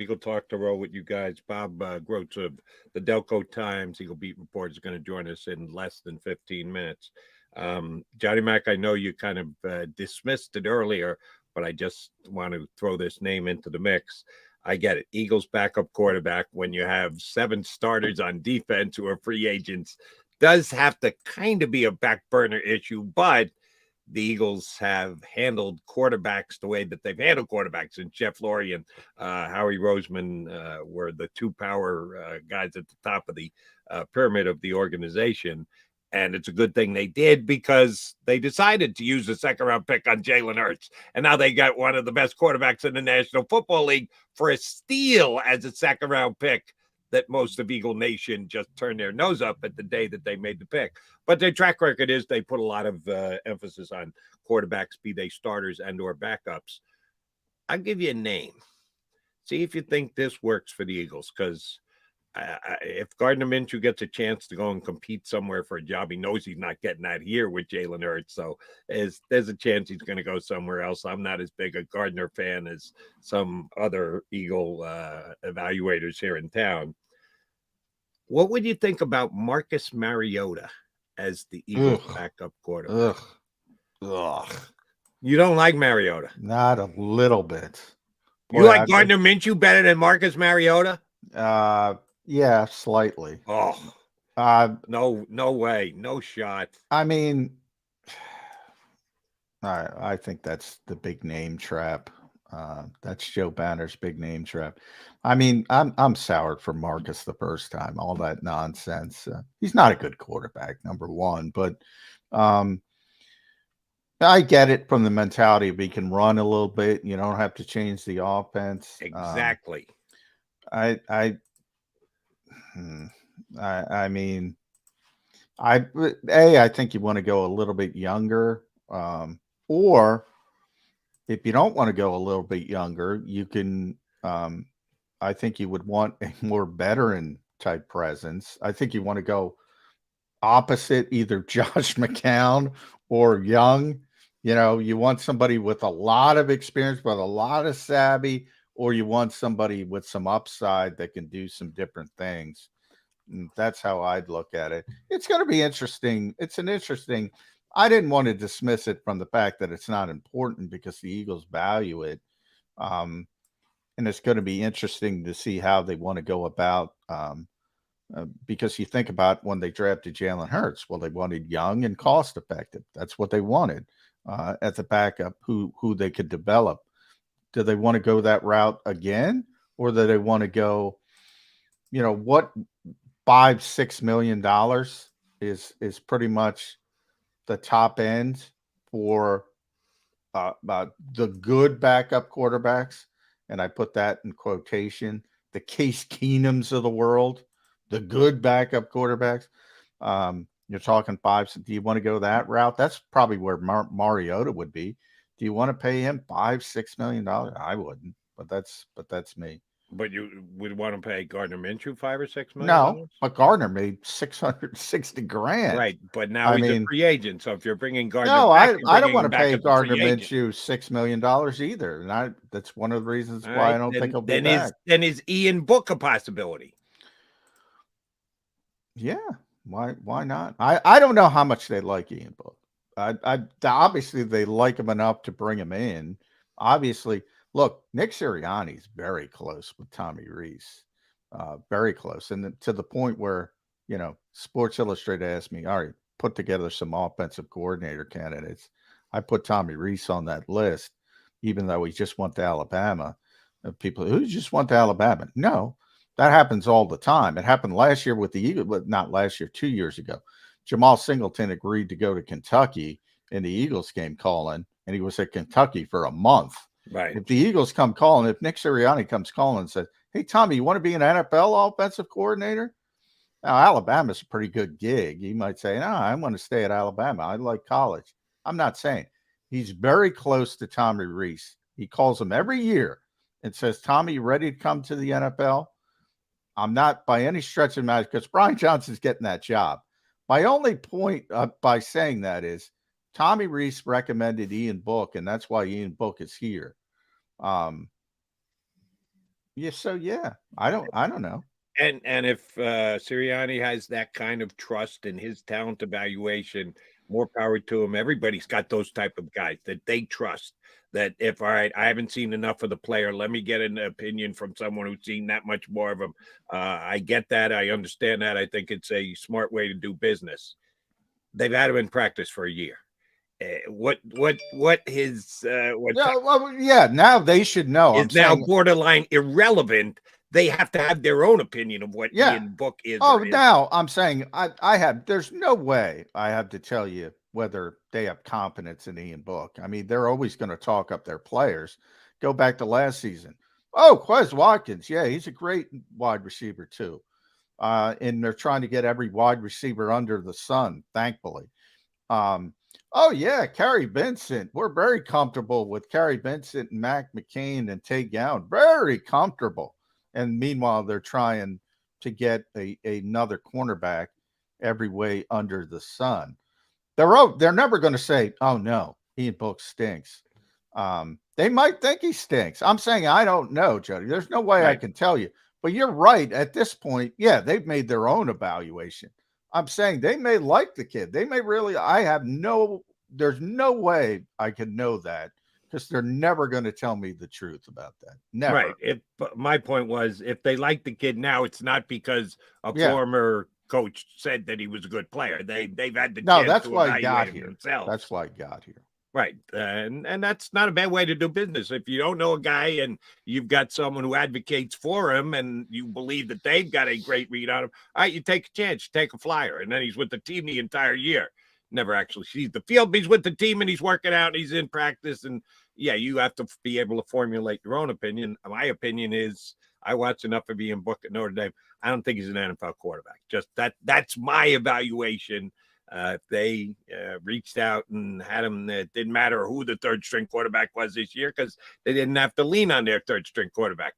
Eagle Talk to roll with you guys. Bob Groats of the Delco Times, Eagle Beat Report, is going to join us in less than 15 minutes. Johnny Mac, I know you kind of dismissed it earlier, but I just want to throw this name into the mix. I get it. Eagles backup quarterback, when you have 7 starters on defense who are free agents, does have to kind of be a back burner issue, but the Eagles have handled quarterbacks the way that they've handled quarterbacks. And Jeff Lurie and Howie Roseman were the 2 power guys at the top of the pyramid of the organization. And it's a good thing they did, because they decided to use the 2nd-round pick on Jalen Hurts. And now they got one of the best quarterbacks in the National Football League for a steal as a 2nd-round pick that most of Eagle Nation just turned their nose up at the day that they made the pick. But their track record is they put a lot of emphasis on quarterbacks, be they starters and or backups. I'll give you a name. See if you think this works for the Eagles, because if Gardner Minshew gets a chance to go and compete somewhere for a job, he knows he's not getting that here with Jalen Hurts. So there's a chance he's going to go somewhere else. I'm not as big a Gardner fan as some other Eagle evaluators here in town. What would you think about Marcus Mariota as the Eagles backup quarterback? Ugh. You don't like Mariota? Not a little bit. You like Gardner Minshew better than Marcus Mariota? Yeah, slightly. Oh, no way, no shot. I mean, I think that's the big name trap. That's Joe Banner's big name trap. I mean, I'm soured for Marcus the first time. All that nonsense. He's not a good quarterback, number one, but I get it from the mentality of he can run a little bit. You don't have to change the offense. Exactly. I mean, I think you want to go a little bit younger, or if you don't want to go a little bit younger, you can. I think you would want a more veteran type presence. I think you want to go opposite either Josh McCown or Young. You know, you want somebody with a lot of experience, with a lot of savvy, or you want somebody with some upside that can do some different things. And that's how I'd look at it. It's going to be interesting. It's an interesting. I didn't want to dismiss it from the fact that it's not important, because the Eagles value it. And it's going to be interesting to see how they want to go about, because you think about when they drafted Jalen Hurts, well, they wanted young and cost effective. That's what they wanted at the backup, who they could develop. Do they want to go that route again, or do they want to go, what $5-6 million is pretty much the top end for the good backup quarterbacks? And I put that in quotation, the Case Keenums of the world, the good backup quarterbacks. You're talking 5. Do you want to go that route? That's probably where Mariota would be. Do you want to pay him $5-6 million? I wouldn't, but that's me. But you would want to pay Gardner Minshew $5 or $6 million? No, but Gardner made $660,000. Right, but now he's a free agent. So if you're bringing Gardner, I don't want to pay Gardner Minshew $6 million either, and that's one of the reasons why I don't think he'll be back. Then is Ian Book a possibility? Yeah, why not? I don't know how much they like Ian Book. I obviously they like him enough to bring him in. Obviously. Look, Nick Sirianni is very close with Tommy Rees, very close. And to the point where, Sports Illustrated asked me, all right, put together some offensive coordinator candidates. I put Tommy Rees on that list, even though he just went to Alabama. People who just went to Alabama. No, that happens all the time. It happened last year with the Eagles, but not last year, 2 years ago. Jamal Singleton agreed to go to Kentucky in the Eagles game calling, and he was at Kentucky for a month. Right. If the Eagles come calling, if Nick Sirianni comes calling and says, hey, Tommy, you want to be an NFL offensive coordinator? Now, Alabama's a pretty good gig. You might say, no, I want to stay at Alabama. I like college. I'm not saying. He's very close to Tommy Rees. He calls him every year and says, Tommy, you ready to come to the NFL? I'm not by any stretch of the imagination, because Brian Johnson's getting that job. My only point by saying that is Tommy Rees recommended Ian Book, and that's why Ian Book is here. Yeah. So yeah, I don't know. And if Sirianni has that kind of trust in his talent evaluation, more power to him. Everybody's got those type of guys that they trust. That if all right, I haven't seen enough of the player, let me get an opinion from someone who's seen that much more of him. I get that. I understand that. I think it's a smart way to do business. They've had him in practice for a year. What his what Yeah. Well, yeah. Now they should know. is I'm now saying, borderline irrelevant. They have to have their own opinion of what yeah. Ian Book is Oh, or isn't. now I'm saying I have. There's no way I have to tell you whether they have confidence in Ian Book. I mean, they're always going to talk up their players. Go back to last season. Oh, Quez Watkins. Yeah, he's a great wide receiver too. And they're trying to get every wide receiver under the sun, thankfully. Oh yeah, Kerry Vincent. We're very comfortable with Kerry Vincent and Mac McCain and Tay Gowan. Very comfortable. And meanwhile, they're trying to get another cornerback every way under the sun. They're never going to say, "Oh no, Ian Book stinks." They might think he stinks. I'm saying I don't know, Jody. There's no way I Right. can tell you. But you're right. At this point, yeah, they've made their own evaluation. I'm saying they may like the kid. They may really. There's no way I can know that because they're never going to tell me the truth about that. Never. Right. But my point was, if they like the kid now, it's not because a Yeah. former coach said that he was a good player. They've had the No, chance that's to why he evaluate got him here. themselves. That's why he got here. Right. And that's not a bad way to do business. If you don't know a guy and you've got someone who advocates for him and you believe that they've got a great read on him, all right, you take a chance, you take a flyer, and then he's with the team the entire year. Never actually sees the field, but he's with the team and he's working out and he's in practice. And yeah, you have to be able to formulate your own opinion. My opinion is I watched enough of Ian Book at Notre Dame. I don't think he's an NFL quarterback. Just that's my evaluation. If they reached out and had him, it didn't matter who the third string quarterback was this year because they didn't have to lean on their third string quarterback.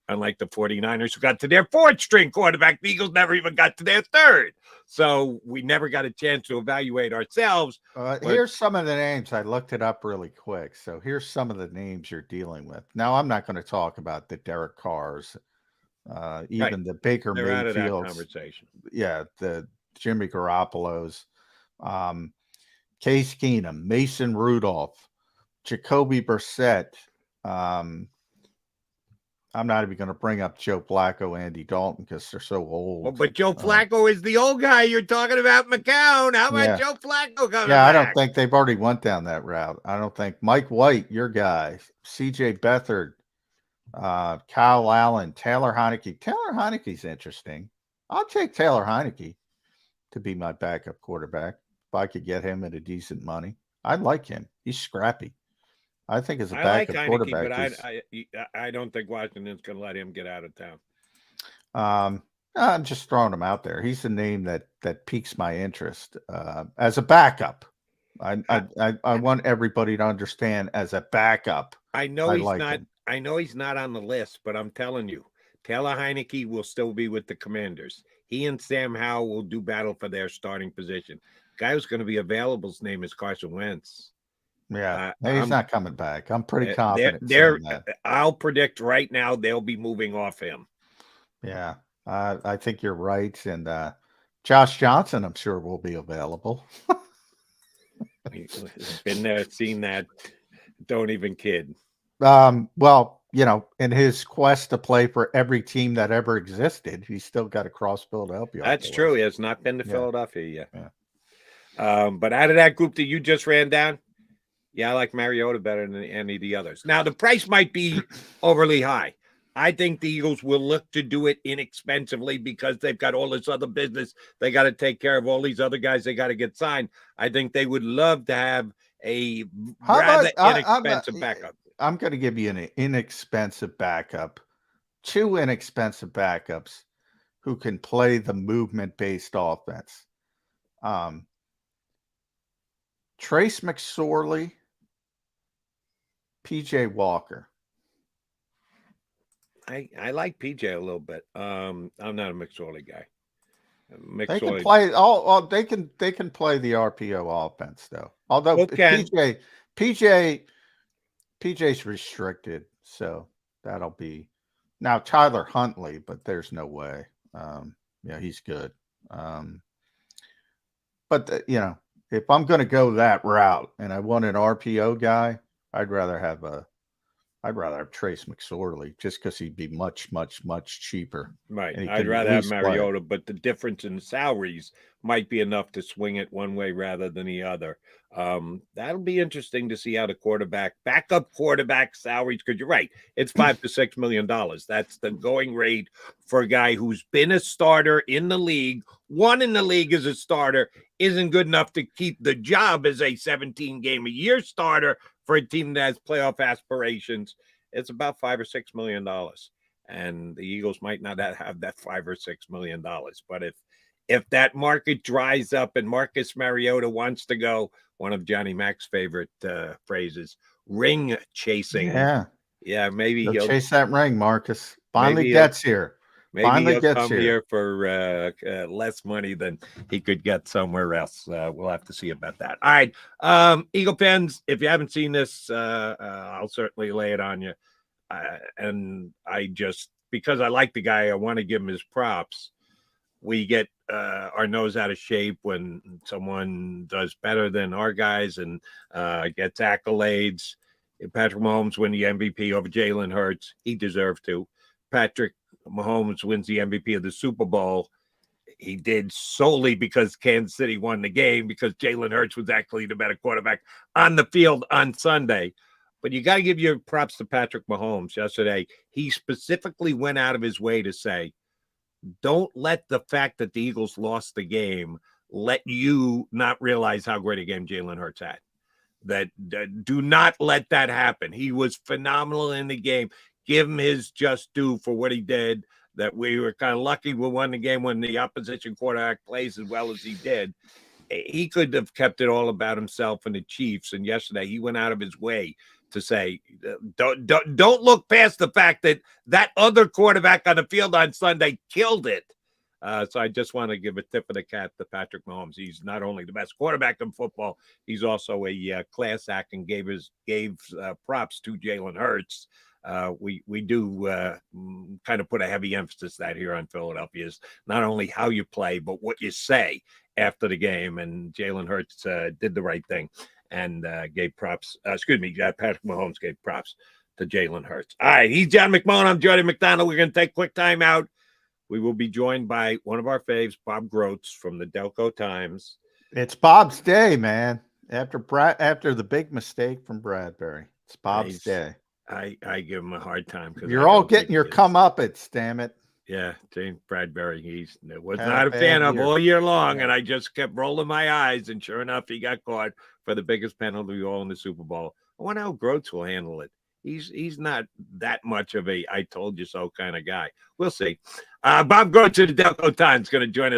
Unlike the 49ers who got to their fourth string quarterback, the Eagles never even got to their third. So we never got a chance to evaluate ourselves. Here's some of the names. I looked it up really quick. So here's some of the names you're dealing with. Now, I'm not going to talk about the Derek Carrs, even the Baker They're out of that Mayfields. conversation. Yeah, the Jimmy Garoppolo's, Case Keenum, Mason Rudolph, Jacoby Brissett. I'm not even going to bring up Joe Flacco, Andy Dalton because they're so old. Well, but Joe Flacco is the old guy you're talking about, McCown. How about Joe Flacco coming back? I don't think they've already went down that route. I don't think Mike White, your guy, CJ Beathard, Kyle Allen, Taylor Heineke. Taylor Heineke's interesting. I'll take Taylor Heineke to be my backup quarterback if I could get him at a decent money. I like him. He's scrappy. I think as a backup Heineke, quarterback, but I don't think Washington's going to let him get out of town. I'm just throwing him out there. He's a name that piques my interest as a backup. I want everybody to understand as a backup. I know he's not. I know he's not on the list, but I'm telling you, Taylor Heineke will still be with the Commanders. He and Sam Howell will do battle for their starting position. The guy who's going to be available's name is Carson Wentz. Yeah, he's not coming back. I'm pretty confident. That. I'll predict right now they'll be moving off him. Yeah, I think you're right. And Josh Johnson, I'm sure, will be available. Been there, seen that. Don't even kid. Well, in his quest to play for every team that ever existed, he's still got to cross Philadelphia. That's true. He has not been to Philadelphia yet. Yeah. But out of that group that you just ran down, I like Mariota better than any of the others. Now, the price might be overly high. I think the Eagles will look to do it inexpensively because they've got all this other business. They got to take care of all these other guys. They got to get signed. I think they would love to have a rather inexpensive backup. I'm going to give you an inexpensive backup, 2 inexpensive backups who can play the movement-based offense. Trace McSorley, PJ Walker. I like PJ a little bit. I'm not a McSorley guy. They can play they can play the RPO offense though. Although PJ's restricted, so that'll be Now Tyler Huntley, but there's no way. Yeah, he's good. But if I'm going to go that route and I want an RPO guy, I'd rather have Trace McSorley just because he'd be much, much, much cheaper. Right. And he I'd could at rather have least play. Mariota, but the difference in salaries might be enough to swing it one way rather than the other. That'll be interesting to see how the backup quarterback salaries, because you're right, it's $5 to $6 million. That's the going rate for a guy who's been a starter in the league, won in the league as a starter, isn't good enough to keep the job as a 17-game-a-year starter for a team that has playoff aspirations. It's about $5 or $6 million. And the Eagles might not have that $5 or $6 million. But if that market dries up and Marcus Mariota wants to go, one of Johnny Mac's favorite phrases, ring chasing. Yeah, maybe he'll he'll chase that ring. Marcus finally gets here. Maybe he'll come here for less money than he could get somewhere else. We'll have to see about that. All right, Eagle fans, if you haven't seen this, I'll certainly lay it on you. And because I like the guy, I want to give him his props. We get our nose out of shape when someone does better than our guys and gets accolades. If Patrick Mahomes win the MVP over Jalen Hurts, he deserved to. Patrick Mahomes wins the MVP of the Super Bowl. He did solely because Kansas City won the game, because Jalen Hurts was actually the better quarterback on the field on Sunday. But you got to give your props to Patrick Mahomes yesterday. He specifically went out of his way to say, don't let the fact that the Eagles lost the game let you not realize how great a game Jalen Hurts had. That do not let that happen. He was phenomenal in the game. Give him his just due for what he did. That we were kind of lucky we won the game when the opposition quarterback plays as well as he did. He could have kept it all about himself and the Chiefs. And yesterday he went out of his way to say, don't look past the fact that other quarterback on the field on Sunday killed it. So I just want to give a tip of the cap to Patrick Mahomes. He's not only the best quarterback in football, he's also a class act, and gave props to Jalen Hurts. We do kind of put a heavy emphasis that here on Philadelphia is not only how you play, but what you say after the game. And Jalen Hurts did the right thing and gave props. Patrick Mahomes gave props to Jalen Hurts. All right, he's John McMullen. I'm Jody McDonald. We're going to take a quick time out. We will be joined by one of our faves, Bob Groats from the Delco Times. It's Bob's day, man. After the big mistake from Bradbury, it's Bob's day. I give him a hard time because you're all getting your comeuppance, damn it. Yeah, James Bradbury, he was not a fan of all year long, and I just kept rolling my eyes, and sure enough, he got caught for the biggest penalty all in the Super Bowl. I wonder how Groats will handle it. He's not that much of a I told you so kind of guy. We'll see. Bob Groats of the Delco Times is going to join us.